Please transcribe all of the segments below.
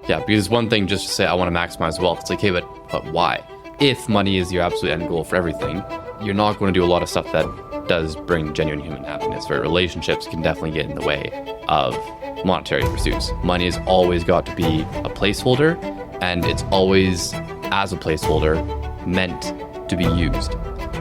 Yeah, because one thing just to say I want to maximize wealth, it's like, hey, but why? If money is your absolute end goal for everything, you're not going to do a lot of stuff that does bring genuine human happiness, right? Relationships can definitely get in the way of monetary pursuits. Money has always got to be a placeholder, and it's always, as a placeholder, meant to be used.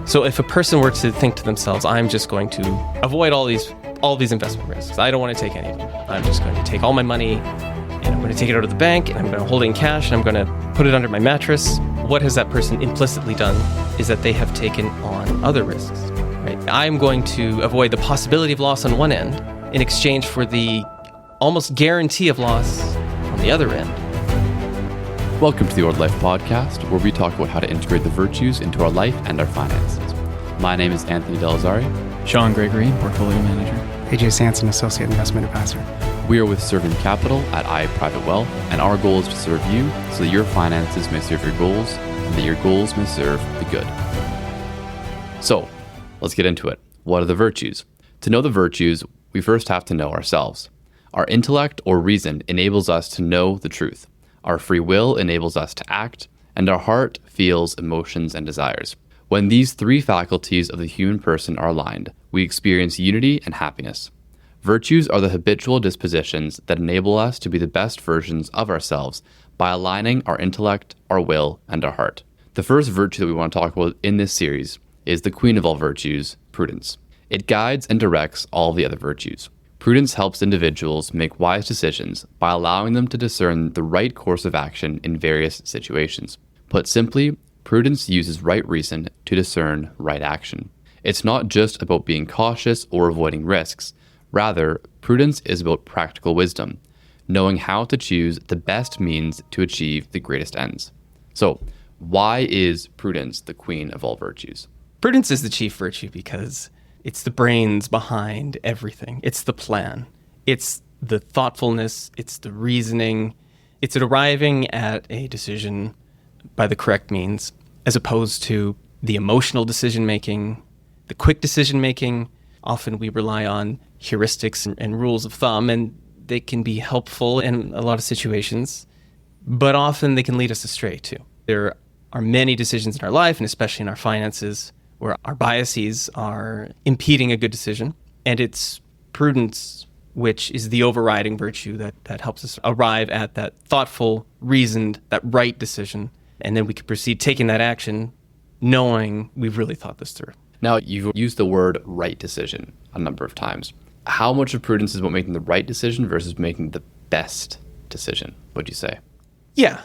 So if a person were to think to themselves, I'm just going to avoid all these investment risks. I don't want to take any of them. I'm just going to take all my money and I'm going to take it out of the bank and I'm going to hold it in cash and I'm going to put it under my mattress. What has that person implicitly done is that they have taken on other risks, right? I'm going to avoid the possibility of loss on one end in exchange for the almost guarantee of loss on the other end. Welcome to the Ordered Life Podcast, where we talk about how to integrate the virtues into our life and our finances. My name is Anthony Delazari. Sean Gregory, Portfolio Manager. AJ Sanson, Associate Investment Advisor. We are with Serving Capital at I Private Wealth, and our goal is to serve you so that your finances may serve your goals and that your goals may serve the good. So, let's get into it. What are the virtues? To know the virtues, we first have to know ourselves. Our intellect or reason enables us to know the truth. Our free will enables us to act, and our heart feels emotions and desires. When these three faculties of the human person are aligned, we experience unity and happiness. Virtues are the habitual dispositions that enable us to be the best versions of ourselves by aligning our intellect, our will, and our heart. The first virtue that we want to talk about in this series is the queen of all virtues, prudence. It guides and directs all the other virtues. Prudence helps individuals make wise decisions by allowing them to discern the right course of action in various situations. Put simply, prudence uses right reason to discern right action. It's not just about being cautious or avoiding risks. Rather, prudence is about practical wisdom, knowing how to choose the best means to achieve the greatest ends. So, why is prudence the queen of all virtues? Prudence is the chief virtue because it's the brains behind everything. It's the plan. It's the thoughtfulness. It's the reasoning. It's arriving at a decision by the correct means, as opposed to the emotional decision-making, the quick decision-making. Often we rely on heuristics and rules of thumb, and they can be helpful in a lot of situations, but often they can lead us astray too. There are many decisions in our life, and especially in our finances, where our biases are impeding a good decision. And it's prudence, which is the overriding virtue that helps us arrive at that thoughtful, reasoned, that right decision. And then we can proceed taking that action, knowing we've really thought this through. Now, you've used the word right decision a number of times. How much of prudence is about making the right decision versus making the best decision, would you say? Yeah,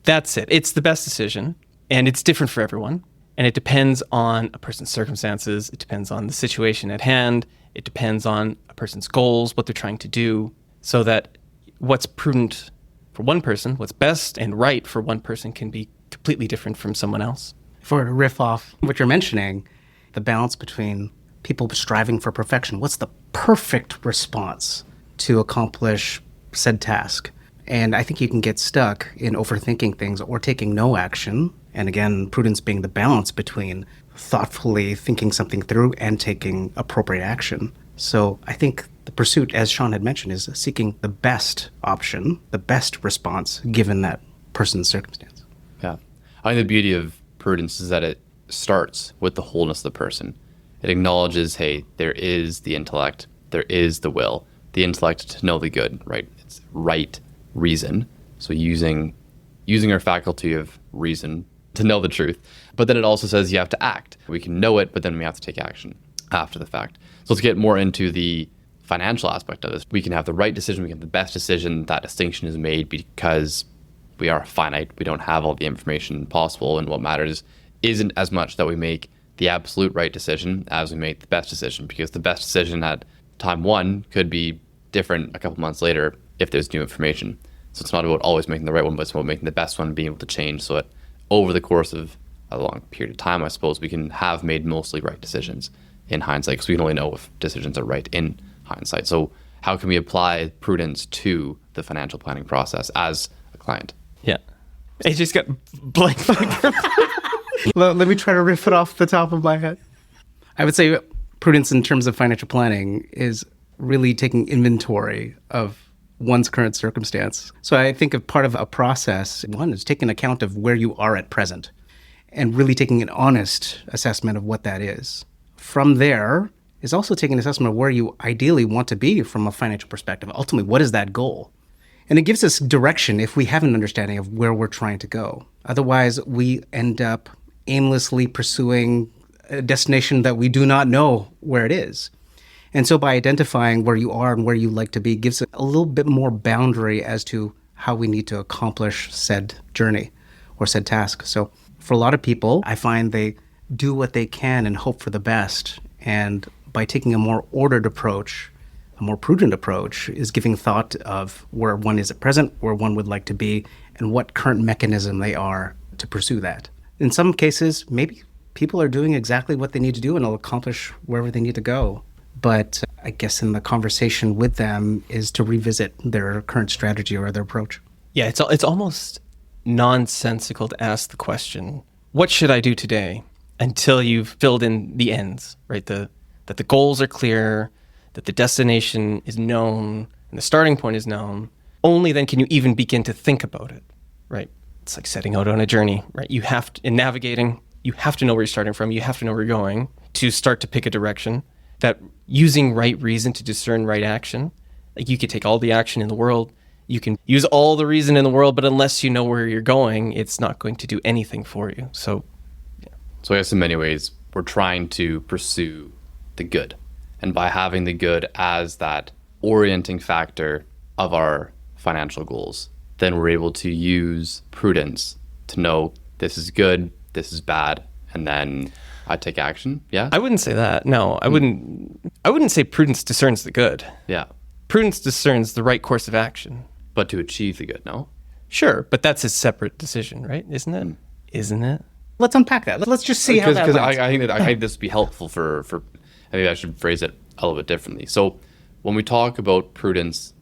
that's it. It's the best decision, and it's different for everyone. And it depends on a person's circumstances. It depends on the situation at hand. It depends on a person's goals, what they're trying to do, so that what's prudent for one person, what's best and right for one person can be completely different from someone else. If we were to riff off what you're mentioning, the balance between people striving for perfection, what's the perfect response to accomplish said task? And I think you can get stuck in overthinking things or taking no action. And again, prudence being the balance between thoughtfully thinking something through and taking appropriate action. So I think the pursuit, as Sean had mentioned, is seeking the best option, the best response given that person's circumstance. Yeah. I think the beauty of prudence is that it starts with the wholeness of the person. It acknowledges, hey, there is the intellect, there is the will, the intellect to know the good, right? It's right reason. So using our faculty of reason to know the truth. But then it also says you have to act. We can know it, but then we have to take action after the fact. So let's get more into the financial aspect of this. We can have the right decision, we can have the best decision. That distinction is made because we are finite. We don't have all the information possible, and what matters isn't as much that we make the absolute right decision as we make the best decision, because the best decision at time one could be different a couple months later if there's new information. So it's not about always making the right one, but it's about making the best one and being able to change so that over the course of a long period of time, I suppose, we can have made mostly right decisions in hindsight, because we can only know if decisions are right in hindsight. So how can we apply prudence to the financial planning process as a client? Yeah. I just got blank. Let me try to riff it off the top of my head. I would say prudence in terms of financial planning is really taking inventory of one's current circumstance. So I think of part of a process, one is taking account of where you are at present and really taking an honest assessment of what that is. From there is also taking an assessment of where you ideally want to be from a financial perspective. Ultimately, what is that goal? And it gives us direction if we have an understanding of where we're trying to go. Otherwise, we end up aimlessly pursuing a destination that we do not know where it is. And so by identifying where you are and where you like to be gives it a little bit more boundary as to how we need to accomplish said journey or said task. So for a lot of people, I find they do what they can and hope for the best. And by taking a more ordered approach, a more prudent approach, is giving thought of where one is at present, where one would like to be, and what current mechanism they are to pursue that. In some cases, maybe people are doing exactly what they need to do and will accomplish wherever they need to go. But I guess in the conversation with them is to revisit their current strategy or their approach. Yeah, it's almost nonsensical to ask the question, what should I do today? Until you've filled in the ends, right? That the goals are clear, that the destination is known, and the starting point is known. Only then can you even begin to think about it, right? It's like setting out on a journey, right? You have to, in navigating, you have to know where you're starting from. You have to know where you're going to start to pick a direction. That using right reason to discern right action, like you could take all the action in the world, you can use all the reason in the world, but unless you know where you're going, it's not going to do anything for you. So I guess in many ways, we're trying to pursue the good. And by having the good as that orienting factor of our financial goals, then we're able to use prudence to know this is good, this is bad, and then I take action. Yeah? I wouldn't say that. No, I wouldn't say prudence discerns the good. Yeah. Prudence discerns the right course of action. But to achieve the good, no? Sure, but that's a separate decision, right? Isn't it? Isn't it? Let's unpack that. Let's just see how that Because lands. I think this would be helpful for maybe I should phrase it a little bit differently. So when we talk about prudence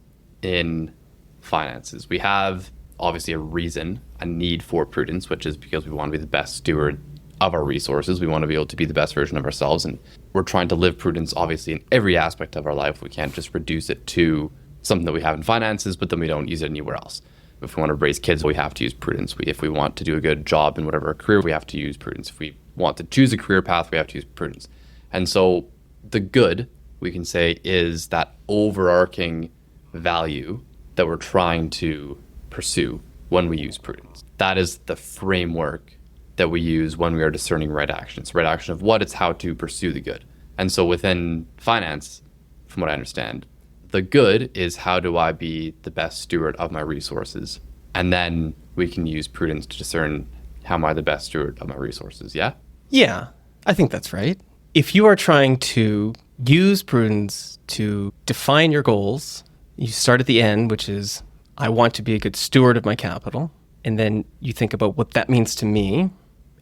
in finances, we have obviously a reason, a need for prudence, which is because we want to be the best steward of our resources. We want to be able to be the best version of ourselves. And we're trying to live prudence, obviously, in every aspect of our life. We can't just reduce it to something that we have in finances, but then we don't use it anywhere else. If we want to raise kids, we have to use prudence. If we want to do a good job in whatever career, we have to use prudence. If we want to choose a career path, we have to use prudence. And so the good, we can say, is that overarching value that we're trying to pursue when we use prudence. That is the framework that we use when we are discerning right action. It's right action of what, it's how to pursue the good. And so within finance, from what I understand, the good is how do I be the best steward of my resources? And then we can use prudence to discern how am I the best steward of my resources, yeah? Yeah, I think that's right. If you are trying to use prudence to define your goals, you start at the end, which is, I want to be a good steward of my capital. And then you think about what that means to me.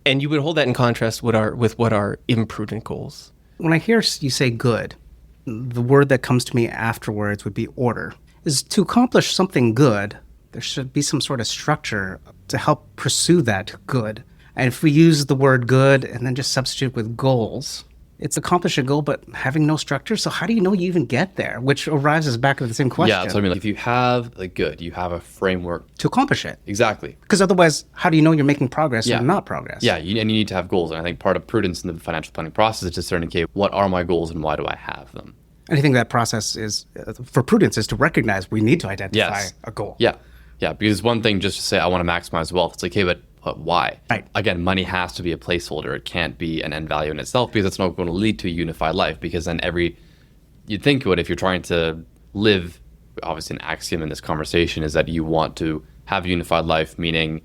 And you would hold that in contrast with what are imprudent goals. When I hear you say good, the word that comes to me afterwards would be order. Is to accomplish something good, there should be some sort of structure to help pursue that good. And if we use the word good and then just substitute with goals, it's accomplish a goal, but having no structure. So how do you know you even get there? Which arrives us back to the same question. Yeah, so I mean, like, if you have the good, you have a framework to accomplish it. Exactly. Because otherwise, how do you know you're making progress or not progress? Yeah, and you need to have goals. And I think part of prudence in the financial planning process is discerning, okay, what are my goals and why do I have them? And I think that process is, for prudence, is to recognize we need to identify a goal. Yeah, because one thing just to say, I want to maximize wealth. It's like, okay, but why? Right. Again, money has to be a placeholder. It can't be an end value in itself because it's not going to lead to a unified life. Because then you'd think about it, if you're trying to live, obviously an axiom in this conversation is that you want to have a unified life, meaning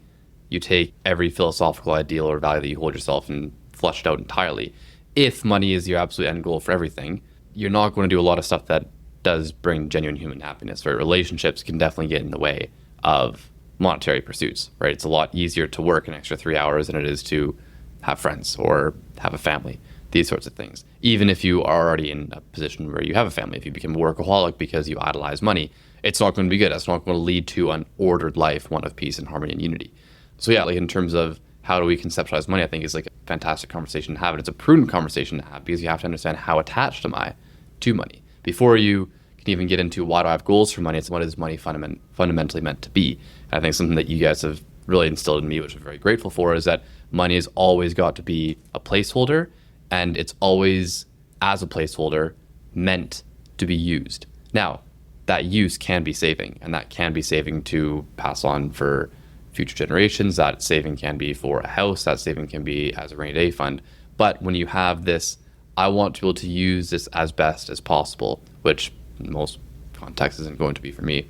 you take every philosophical ideal or value that you hold yourself and flush it out entirely. If money is your absolute end goal for everything, you're not going to do a lot of stuff that does bring genuine human happiness, right? Relationships can definitely get in the way of monetary pursuits, right? It's a lot easier to work an extra 3 hours than it is to have friends or have a family, these sorts of things. Even if you are already in a position where you have a family, if you become a workaholic because you idolize money, it's not going to be good. It's not going to lead to an ordered life, one of peace and harmony and unity. So yeah, like in terms of how do we conceptualize money, I think is like a fantastic conversation to have. And it's a prudent conversation to have because you have to understand how attached am I to money. Before you can even get into why do I have goals for money? It's what is money fundamentally meant to be? And I think something that you guys have really instilled in me, which I'm very grateful for, is that money has always got to be a placeholder, and it's always, as a placeholder, meant to be used. Now, that use can be saving, and that can be saving to pass on for future generations. That saving can be for a house, that saving can be as a rainy day fund. But when you have this, I want to be able to use this as best as possible, which in most contexts isn't going to be for me,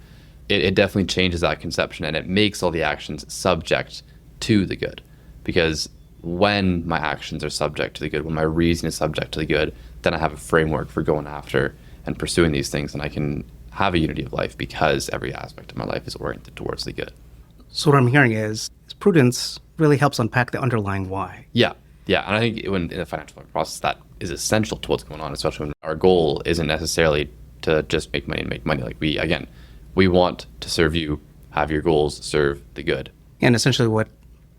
it definitely changes that conception, and it makes all the actions subject to the good. Because when my actions are subject to the good, when my reason is subject to the good, then I have a framework for going after and pursuing these things, and I can have a unity of life because every aspect of my life is oriented towards the good. So what I'm hearing is prudence really helps unpack the underlying why. Yeah. And I think when in the financial planning process, that is essential to what's going on, especially when our goal isn't necessarily to just make money and make money. Like we want to serve you, have your goals serve the good. And essentially what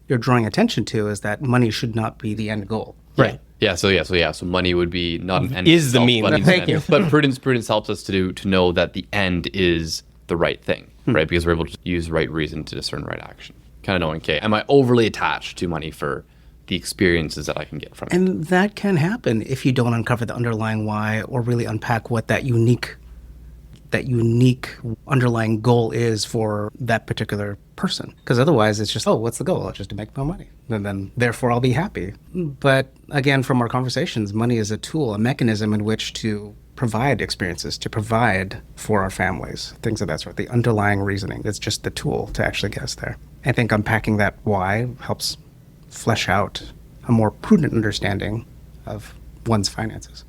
you're drawing attention to is that money should not be the end goal. Right. So money would be not an end Is the itself, means. but Thank you. But prudence helps us to know that the end is the right thing, right? Because we're able to use right reason to discern right action. Kind of knowing, okay, am I overly attached to money for the experiences that I can get from it? And that can happen if you don't uncover the underlying why or really unpack what that unique underlying goal is for that particular person. Because otherwise it's just, what's the goal? Just to make more money. And then therefore I'll be happy. But again, from our conversations, money is a tool, a mechanism in which to provide experiences, to provide for our families, things of that sort. The underlying reasoning, it's just the tool to actually get us there. I think unpacking that why helps flesh out a more prudent understanding of one's finances.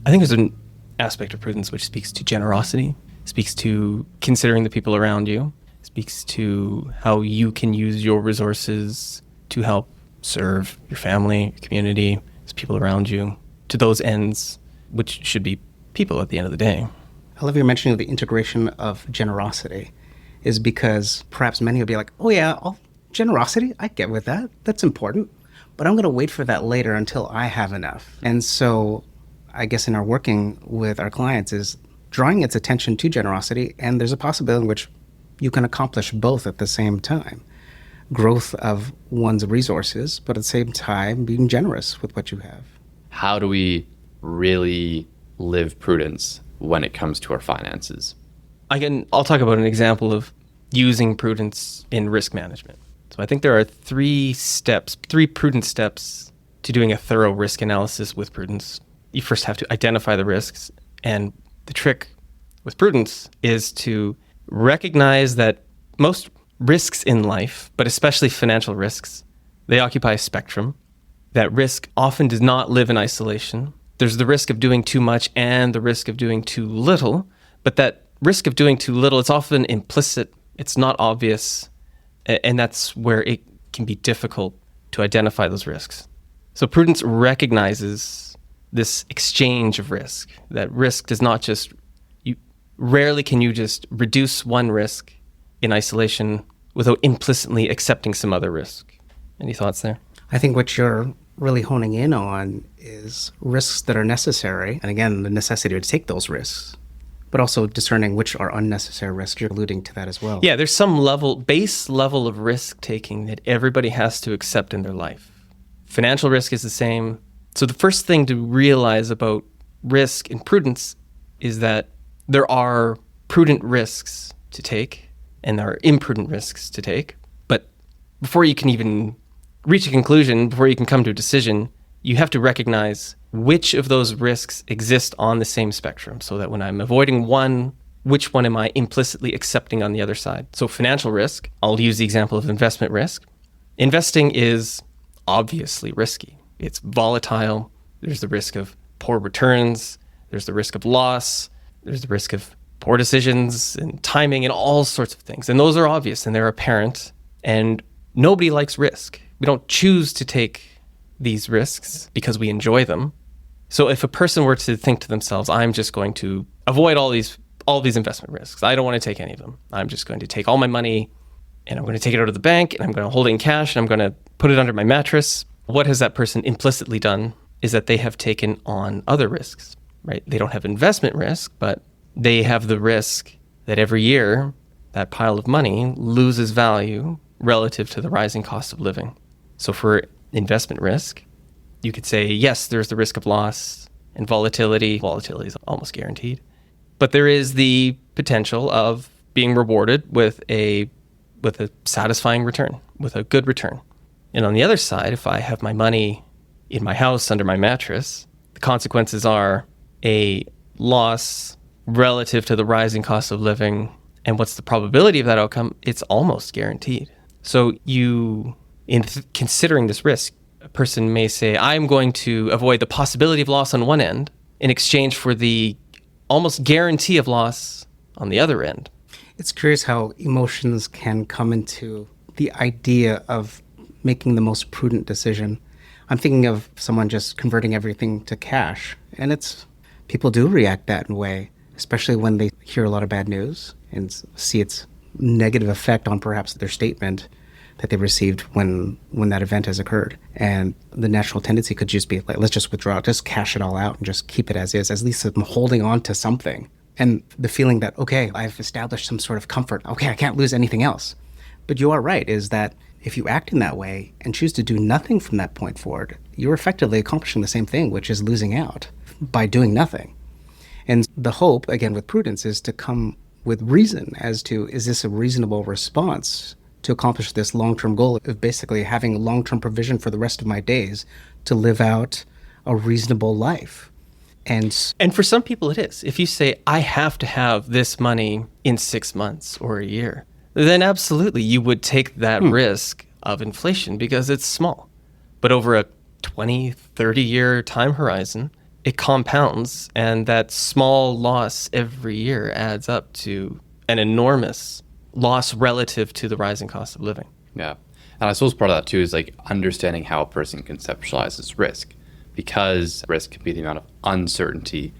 I think there's an aspect of prudence which speaks to generosity, speaks to considering the people around you, speaks to how you can use your resources to help serve your family, your community, the people around you, to those ends, which should be people at the end of the day. I love your mentioning of the integration of generosity, is because perhaps many will be like, generosity, I get with that. That's important. But I'm going to wait for that later until I have enough. And so I guess in our working with our clients is drawing its attention to generosity, and there's a possibility in which you can accomplish both at the same time. Growth of one's resources, but at the same time being generous with what you have. How do we really live prudence when it comes to our finances? I'll talk about an example of using prudence in risk management. So I think there are three prudent steps to doing a thorough risk analysis with prudence. You first have to identify the risks, and the trick with prudence is to recognize that most risks in life, but especially financial risks, they occupy a spectrum. That risk often does not live in isolation. There's the risk of doing too much and the risk of doing too little, but that risk of doing too little, it's often implicit, it's not obvious, and that's where it can be difficult to identify those risks. So prudence recognizes this exchange of risk. That risk does not just, rarely can you just reduce one risk in isolation without implicitly accepting some other risk. Any thoughts there? I think what you're really honing in on is risks that are necessary, and again, the necessity to take those risks, but also discerning which are unnecessary risks. You're alluding to that as well. Yeah, there's some base level of risk-taking that everybody has to accept in their life. Financial risk is the same. So the first thing to realize about risk and prudence is that there are prudent risks to take and there are imprudent risks to take. But before you can even reach a conclusion, before you can come to a decision, you have to recognize which of those risks exist on the same spectrum, so that when I'm avoiding one, which one am I implicitly accepting on the other side? So financial risk, I'll use the example of investment risk. Investing is obviously risky. It's volatile. There's the risk of poor returns. There's the risk of loss. There's the risk of poor decisions and timing and all sorts of things. And those are obvious and they're apparent. And nobody likes risk. We don't choose to take these risks because we enjoy them. So if a person were to think to themselves, I'm just going to avoid all these investment risks. I don't want to take any of them. I'm just going to take all my money and I'm going to take it out of the bank and I'm going to hold it in cash and I'm going to put it under my mattress. What has that person implicitly done is that they have taken on other risks, right? They don't have investment risk, but they have the risk that every year that pile of money loses value relative to the rising cost of living. So for investment risk, you could say, yes, there's the risk of loss and volatility. Volatility is almost guaranteed. But there is the potential of being rewarded with a satisfying return, with a good return. And on the other side, if I have my money in my house under my mattress, the consequences are a loss relative to the rising cost of living. And what's the probability of that outcome? It's almost guaranteed. So considering this risk, a person may say, I'm going to avoid the possibility of loss on one end in exchange for the almost guarantee of loss on the other end. It's curious how emotions can come into the idea of making the most prudent decision. I'm thinking of someone just converting everything to cash, and people do react that way, especially when they hear a lot of bad news and see its negative effect on perhaps their statement that they received when that event has occurred. And the natural tendency could just be like, let's just withdraw, just cash it all out and just keep it as is. At least I'm holding on to something. And the feeling that, okay, I've established some sort of comfort. Okay, I can't lose anything else. But you are right, is that if you act in that way and choose to do nothing from that point forward, you're effectively accomplishing the same thing, which is losing out by doing nothing. And the hope, again, with prudence, is to come with reason as to, is this a reasonable response to accomplish this long-term goal of basically having long-term provision for the rest of my days to live out a reasonable life. And for some people it is. If you say, I have to have this money in 6 months or a year, then absolutely you would take that risk of inflation because it's small. But over a 20, 30-year time horizon, it compounds, and that small loss every year adds up to an enormous loss relative to the rising cost of living. Yeah. And I suppose part of that too is like understanding how a person conceptualizes risk, because risk can be the amount of uncertainty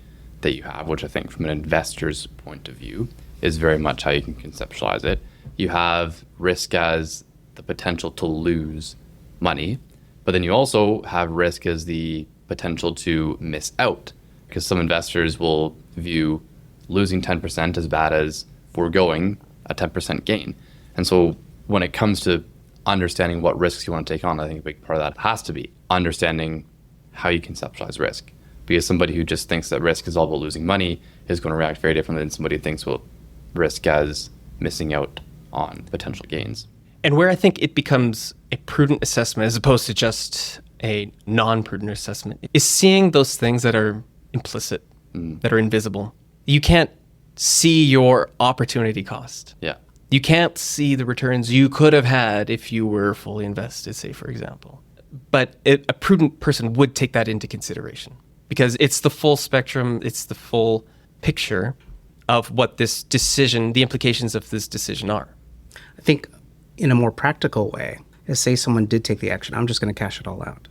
that you have, which I think from an investor's point of view is very much how you can conceptualize it. You have risk as the potential to lose money, but then you also have risk as the potential to miss out, because some investors will view losing 10% as bad as foregoing a 10% gain. And so when it comes to understanding what risks you want to take on, I think a big part of that has to be understanding how you conceptualize risk. Because somebody who just thinks that risk is all about losing money is going to react very differently than somebody who thinks, well, risk as missing out on potential gains. And where I think it becomes a prudent assessment as opposed to just a non-prudent assessment is seeing those things that are implicit, that are invisible. You can't see your opportunity cost. Yeah. You can't see the returns you could have had if you were fully invested, say, for example. But a prudent person would take that into consideration because it's the full spectrum, it's the full picture of what this decision, the implications of this decision are. I think in a more practical way, is say someone did take the action, I'm just going to cash it all out.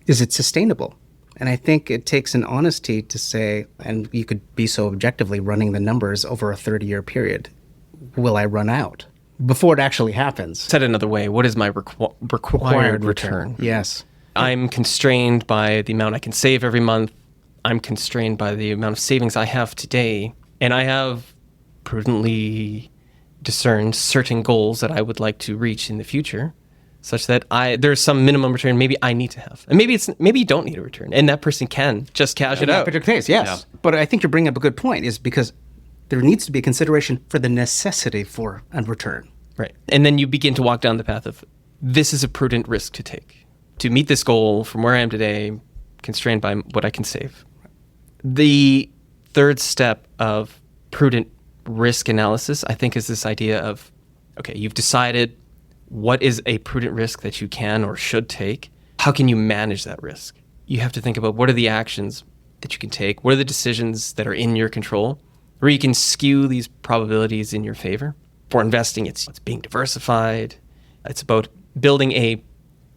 Is it sustainable? And I think it takes an honesty to say, and you could be so objectively running the numbers over a 30-year period, will I run out? Before it actually happens. Said another way, what is my required return? Yes. I'm constrained by the amount I can save every month. I'm constrained by the amount of savings I have today. And I have prudently discerned certain goals that I would like to reach in the future, such that there's some minimum return maybe I need to have. And maybe you don't need a return, and that person can just cash it out. In that particular case, yes. Yeah. But I think you're bringing up a good point, is because there needs to be a consideration for the necessity for a return. Right. And then you begin to walk down the path of, this is a prudent risk to take. To meet this goal from where I am today, constrained by what I can save. The third step of prudent risk analysis, I think, is this idea of, okay, you've decided what is a prudent risk that you can or should take. How can you manage that risk? You have to think about what are the actions that you can take, what are the decisions that are in your control, where you can skew these probabilities in your favor. For investing, it's being diversified. It's about building a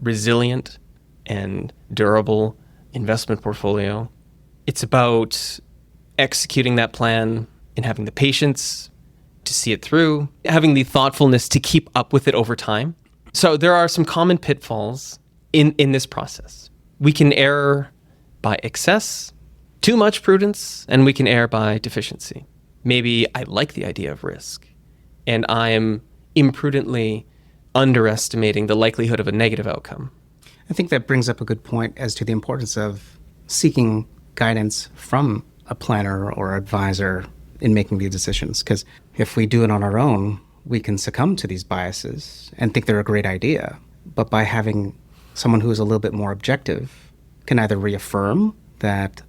resilient and durable investment portfolio. It's about executing that plan and having the patience to see it through, having the thoughtfulness to keep up with it over time. So there are some common pitfalls in this process. We can err by excess, too much prudence, and we can err by deficiency. maybe I like the idea of risk and I am imprudently underestimating the likelihood of a negative outcome. I think that brings up a good point as to the importance of seeking guidance from a planner or advisor in making these decisions. Because if we do it on our own, we can succumb to these biases and think they're a great idea. But by having someone who is a little bit more objective can either reaffirm that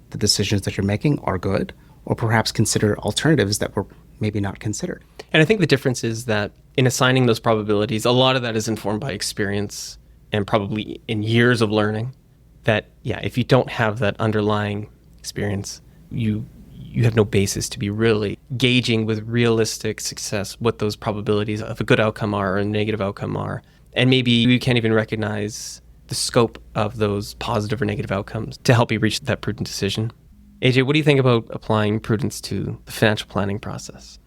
the decisions that you're making are good, or perhaps consider alternatives that were maybe not considered. And I think the difference is that in assigning those probabilities, a lot of that is informed by experience and probably in years of learning. That, yeah, if you don't have that underlying experience, you have no basis to be really gauging with realistic success what those probabilities of a good outcome are or a negative outcome are. And maybe you can't even recognize the scope of those positive or negative outcomes to help you reach that prudent decision. AJ, what do you think about applying prudence to the financial planning process?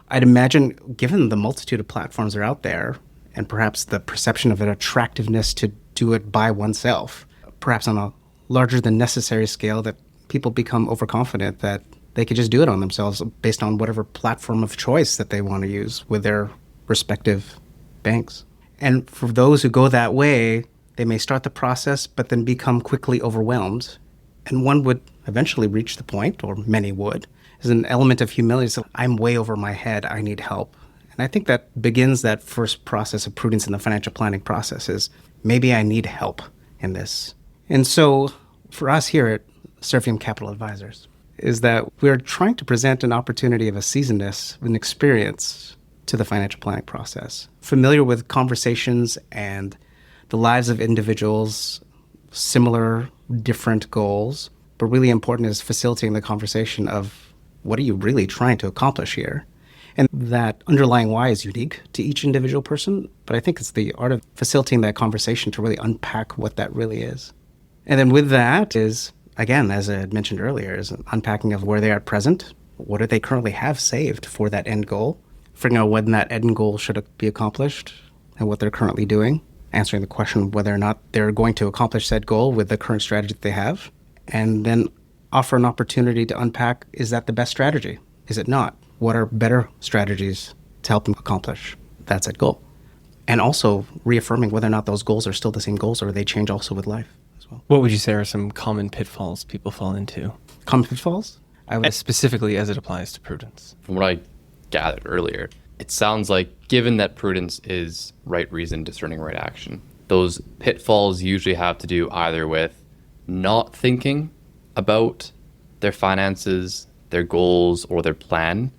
I'd imagine, given the multitude of platforms that are out there, and perhaps the perception of an attractiveness to do it by oneself, perhaps on a larger than necessary scale, that people become overconfident that they could just do it on themselves based on whatever platform of choice that they want to use with their respective banks. And for those who go that way, they may start the process, but then become quickly overwhelmed. And one would eventually reach the point, or many would, is an element of humility. So I'm way over my head. I need help. And I think that begins that first process of prudence in the financial planning process is maybe I need help in this. And so for us here at Serfium Capital Advisors is that we're trying to present an opportunity of a seasonedness, an experience to the financial planning process, familiar with conversations and the lives of individuals, similar, different goals, but really important is facilitating the conversation of what are you really trying to accomplish here? And that underlying why is unique to each individual person, but I think it's the art of facilitating that conversation to really unpack what that really is. And then with that is, again, as I had mentioned earlier, is an unpacking of where they are at present, what do they currently have saved for that end goal, figuring out when that end goal should be accomplished and what they're currently doing, answering the question whether or not they're going to accomplish that goal with the current strategy that they have, and then offer an opportunity to unpack, is that the best strategy? Is it not? What are better strategies to help them accomplish that set goal? And also reaffirming whether or not those goals are still the same goals or they change also with life as well. What would you say are some common pitfalls people fall into? Common pitfalls? And specifically as it applies to prudence. From what I gathered earlier, it sounds like given that prudence is right reason discerning right action, those pitfalls usually have to do either with not thinking about their finances, their goals, or their plan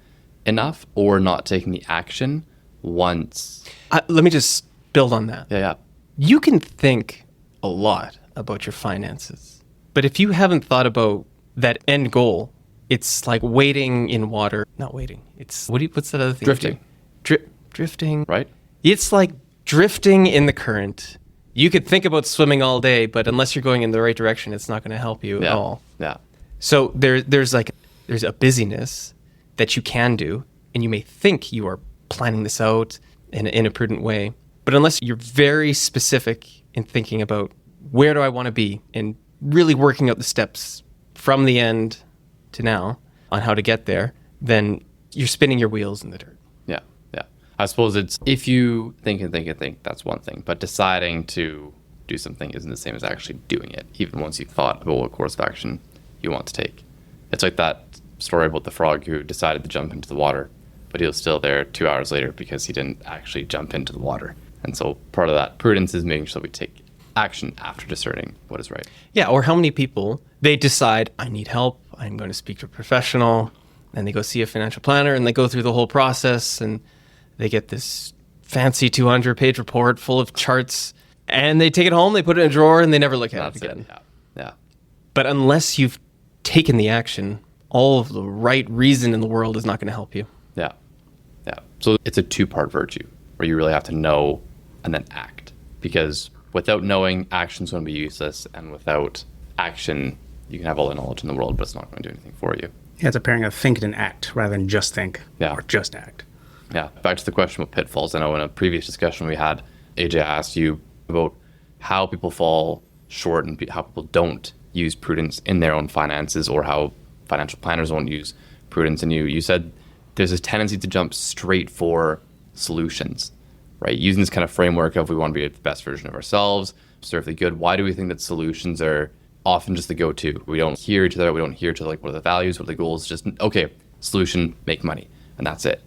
enough, or not taking the action once. Let me just build on that. Yeah. You can think a lot about your finances, but if you haven't thought about that end goal, it's like wading in water. Not wading. It's what's that other thing? Drifting. Drifting. Right? It's like drifting in the current. You could think about swimming all day, but unless you're going in the right direction, it's not going to help you at all. Yeah. So there's a busyness that you can do, and you may think you are planning this out in a prudent way, but unless you're very specific in thinking about where do I want to be and really working out the steps from the end to now on how to get there, then you're spinning your wheels in the dirt. Yeah. I suppose it's if you think, that's one thing, but deciding to do something isn't the same as actually doing it, even once you've thought about what course of action you want to take. It's like that story about the frog who decided to jump into the water, but he was still there 2 hours later because he didn't actually jump into the water. And so part of that prudence is making sure we take action after discerning what is right. Yeah, or how many people, they decide, I need help, I'm going to speak to a professional, and they go see a financial planner, and they go through the whole process, and they get this fancy 200-page report full of charts, and they take it home, they put it in a drawer, and they never look at it again. Yeah. But unless you've taken the action, all of the right reason in the world is not going to help you. Yeah. So it's a two-part virtue where you really have to know and then act, because without knowing, action's going to be useless, and without action, you can have all the knowledge in the world, but it's not going to do anything for you. Yeah, it's a pairing of think and act rather than just think or just act. Yeah. Back to the question about pitfalls. I know in a previous discussion we had, AJ asked you about how people fall short and how people don't use prudence in their own finances, or how financial planners won't use Prudence, and you said there's a tendency to jump straight for solutions, right? Using this kind of framework of we want to be the best version of ourselves, serve the good. Why do we think that solutions are often just the go-to? We don't hear each other. We don't hear to like, what are the values? What are the goals? Just, okay, solution, make money. And that's it.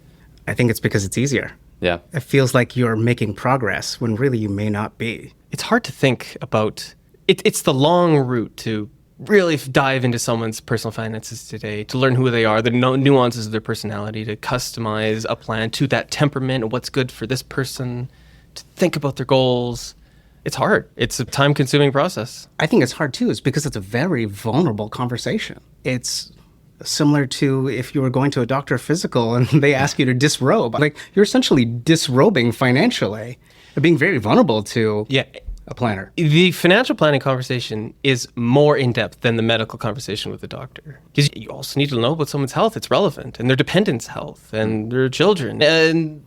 I think it's because it's easier. Yeah. It feels like you're making progress when really you may not be. It's hard to think about. It's the long route to really dive into someone's personal finances today, to learn who they are, the nuances of their personality, to customize a plan to that temperament and what's good for this person, to think about their goals. It's hard. It's a time-consuming process. I think it's hard too, is because it's a very vulnerable conversation. It's similar to if you were going to a doctor physical and they ask you to disrobe. Like, you're essentially disrobing financially, being very vulnerable to a planner. The financial planning conversation is more in-depth than the medical conversation with the doctor. Because you also need to know about someone's health. It's relevant. And their dependents' health and their children. And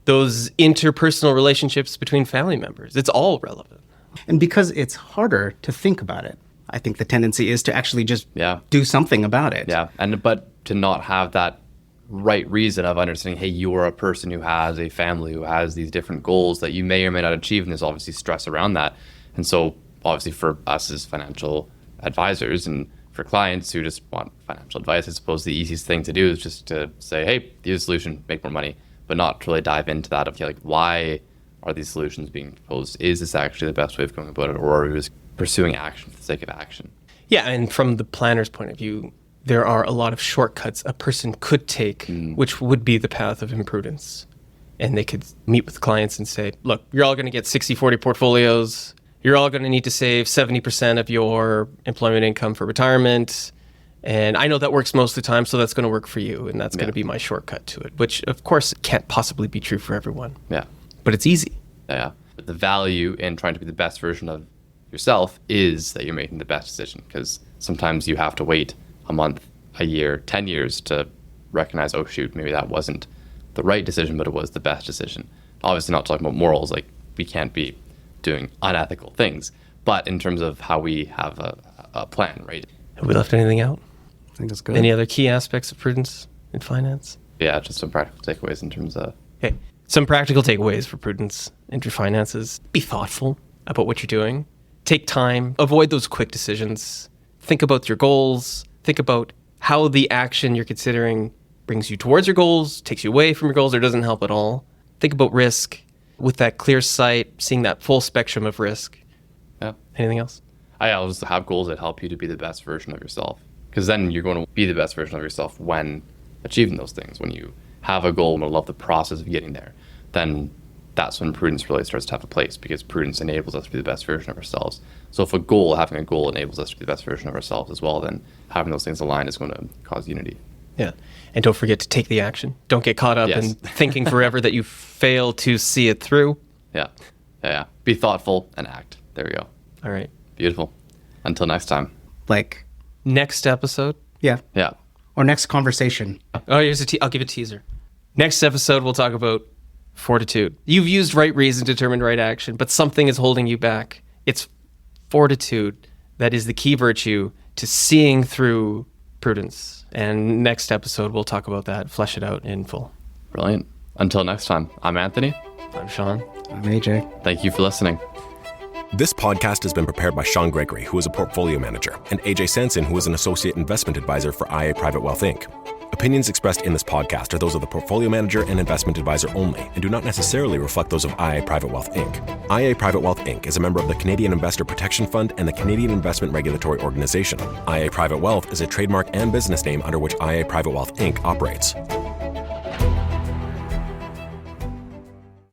those interpersonal relationships between family members. It's all relevant. And because it's harder to think about it, I think the tendency is to actually just do something about it. Yeah, but to not have that right reason of understanding, hey, you are a person who has a family, who has these different goals that you may or may not achieve, and there's obviously stress around that. And so obviously for us as financial advisors and for clients who just want financial advice, I suppose the easiest thing to do is just to say, hey, here's a solution, make more money, but not really dive into that of like, why are these solutions being proposed? Is this actually the best way of going about it, or are we just pursuing action for the sake of action? Yeah, and from the planner's point of view, there are a lot of shortcuts a person could take, which would be the path of imprudence. And they could meet with clients and say, look, you're all going to get 60-40 portfolios. You're all going to need to save 70% of your employment income for retirement. And I know that works most of the time, so that's going to work for you. And that's going to be my shortcut to it, which, of course, can't possibly be true for everyone. Yeah. But it's easy. Yeah. But the value in trying to be the best version of yourself is that you're making the best decision, because sometimes you have to wait a month, a year, 10 years to recognize, oh shoot, maybe that wasn't the right decision, but it was the best decision. Obviously not talking about morals, like we can't be doing unethical things, but in terms of how we have a plan, right? Have we left anything out? I think that's good. Any other key aspects of prudence in finance? Yeah, just some practical takeaways in terms of... Okay, some practical takeaways for prudence in your finances. Be thoughtful about what you're doing. Take time. Avoid those quick decisions. Think about your goals. Think about how the action you're considering brings you towards your goals, takes you away from your goals, or doesn't help at all. Think about risk with that clear sight, seeing that full spectrum of risk. Yeah. Anything else? I always have goals that help you to be the best version of yourself, because then you're going to be the best version of yourself when achieving those things. When you have a goal and love the process of getting there, then that's when prudence really starts to have a place, because prudence enables us to be the best version of ourselves. So if having a goal enables us to be the best version of ourselves as well, then having those things aligned is going to cause unity. Yeah. And don't forget to take the action. Don't get caught up in thinking forever that you fail to see it through. Yeah. Be thoughtful and act. There we go. All right. Beautiful. Until next time. Like, next episode. Yeah. Yeah. Or next conversation. Oh, I'll give a teaser. Next episode, we'll talk about fortitude. You've used right reason to determine right action, but something is holding you back. It's fortitude that is the key virtue to seeing through prudence. And next episode, we'll talk about that, flesh it out in full. Brilliant. Until next time, I'm Anthony. I'm Sean. I'm AJ. Thank you for listening. This podcast has been prepared by Sean Gregory, who is a portfolio manager, and AJ Sanson, who is an associate investment advisor for IA Private Wealth Inc. Opinions expressed in this podcast are those of the portfolio manager and investment advisor only and do not necessarily reflect those of IA Private Wealth Inc. IA Private Wealth Inc. is a member of the Canadian Investor Protection Fund and the Canadian Investment Regulatory Organization. IA Private Wealth is a trademark and business name under which IA Private Wealth Inc. operates.